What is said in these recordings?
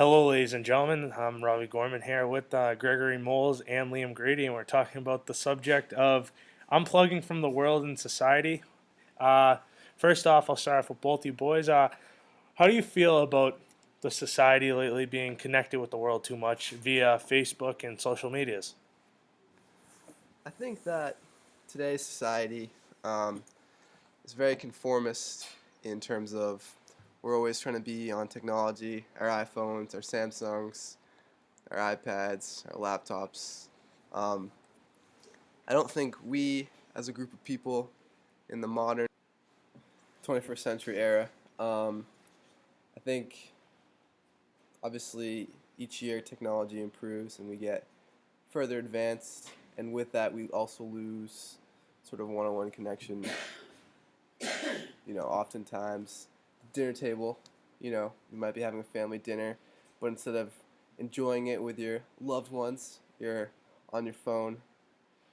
Hello, ladies and gentlemen. I'm Robby Gorman here with Gregory Mowles and Liam Grady, and we're talking about the subject of unplugging from the world and society. Uh, First off, I'll start off with both you boys. How do you feel about the society lately being connected with the world too much via Facebook and social medias? I think that today's society um, is very conformist in terms of we're always trying to be on technology, our iPhones, our Samsungs, our iPads, our laptops. Um, I don't think we, as a group of people in the modern 21st century era, I think obviously each year technology improves and we get further advanced, and with that we also lose sort of one-on-one connection. Oftentimes dinner table, you might be having a family dinner, but instead of enjoying it with your loved ones, you're on your phone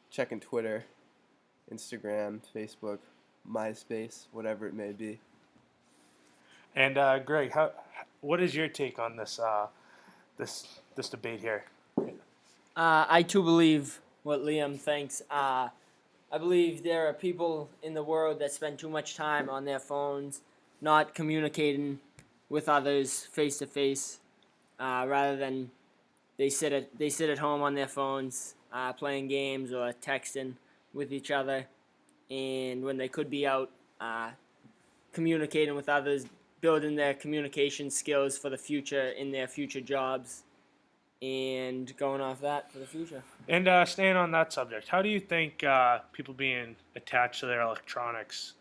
checking Twitter, Instagram, Facebook, MySpace, whatever it may be. And Greg, what is your take on this debate here? I too believe what Liam thinks. I believe there are people in the world that spend too much time on their phones, not communicating with others face to face, rather than they sit at home on their phones, playing games or texting with each other, and when they could be out communicating with others, building their communication skills for the future in their future jobs, and going off that for the future. And staying on that subject, how do you think people being attached to their electronics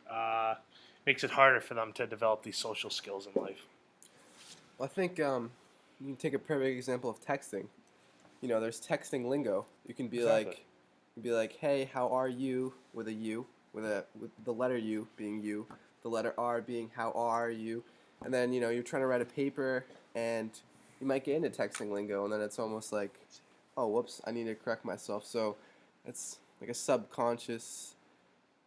makes it harder for them to develop these social skills in life? Well, I think you can take a perfect example of texting. There's texting lingo. You can be Exactly. like, "Hey, how are you?" with a U, with the letter U being you, the letter R being how are you, and then you're trying to write a paper and you might get into texting lingo, and then it's almost like, oh, whoops, I need to correct myself. So it's like a subconscious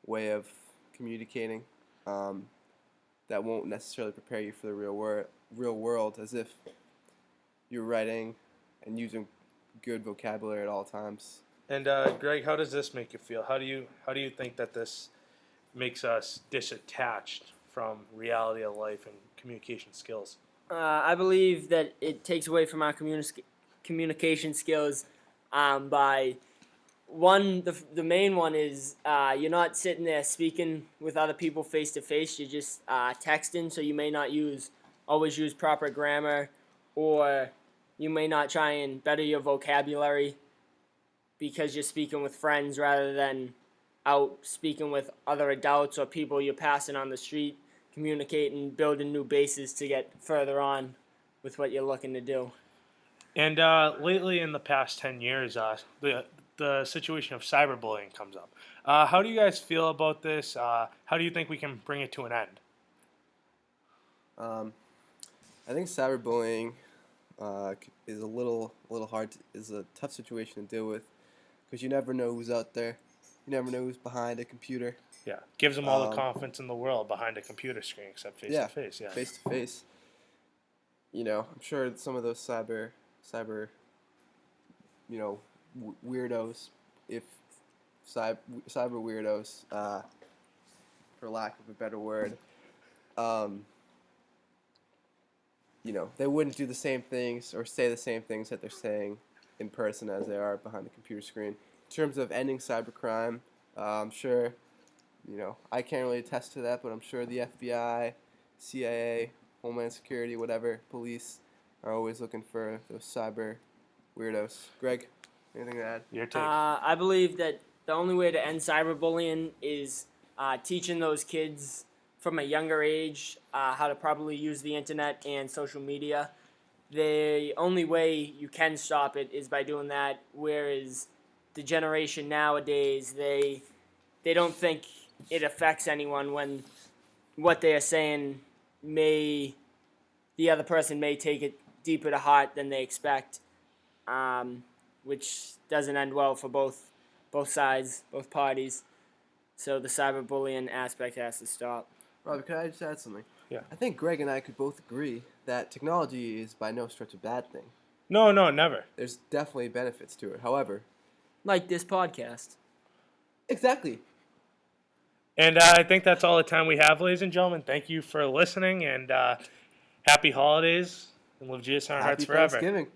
way of communicating that won't necessarily prepare you for the real world, as if you're writing and using good vocabulary at all times. And Greg, how does this make you feel? How do you think that this makes us disattached from reality of life and communication skills? I believe that it takes away from our communication skills by the main one is you're not sitting there speaking with other people face to face. You're just texting, so you may not always use proper grammar, or you may not try and better your vocabulary because you're speaking with friends rather than out speaking with other adults or people you're passing on the street, communicating, building new bases to get further on with what you're looking to do. And lately, in the past 10 years, the situation of cyberbullying comes up. How do you guys feel about this? How do you think we can bring it to an end? Um, I think cyberbullying is a little hard. Is a tough situation to deal with because you never know who's out there. You never know who's behind a computer. Yeah, gives them all the Um, confidence in the world behind a computer screen, except face yeah, to face. Yeah. face to face. I'm sure some of those cyber, weirdos, if cyber weirdos, for lack of a better word, um, they wouldn't do the same things or say the same things that they're saying in person as they are behind the computer screen. In terms of ending cybercrime, I'm sure, I can't really attest to that, but I'm sure the FBI, CIA, Homeland Security, whatever, police are always looking for those cyber weirdos. Greg, anything to add? Your take. I believe that the only way to end cyberbullying is teaching those kids from a younger age how to properly use the internet and social media. The only way you can stop it is by doing that, whereas the generation nowadays, they don't think it affects anyone when what they are saying may the other person may take it deeper to heart than they expect, which doesn't end well for both sides, both parties. So the cyberbullying aspect has to stop. Robbie, could I just add something? Yeah. I think Greg and I could both agree that technology is by no stretch a bad thing. No, never. There's definitely benefits to it. However, Like this podcast. exactly. And I think that's all the time we have, ladies and gentlemen. Thank you for listening, and happy holidays, and live Jesus in our hearts Happy forever. Thanksgiving.